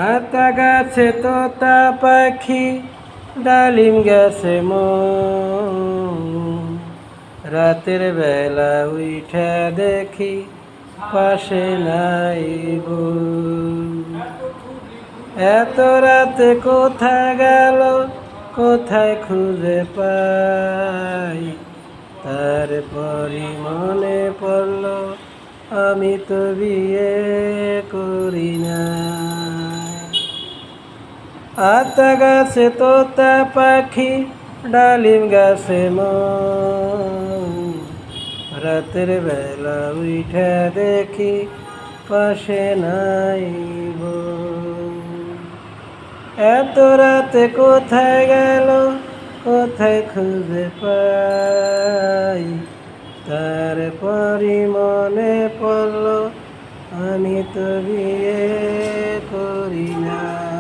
আতা গাছে তোতা পাখি, ডালিম গাছে রাতের বেলা উঠা দেখি পাশে নাই বউ। এত রাতে কোথায় গেল, কোথায় খুঁজে পাই, তারপরই মনে পড়ল আমি তো বিয়ে করি না। আতা গাছে তোতা পাখি, ডালিম গাছে রাতের বেলা উঠা দেখি পাশে নাই বউ। এত রাতে কোথায় গেল, কোথায় খুঁজে পাই, তারপরই মনে পড়ল আমি তো বিয়ে করি না।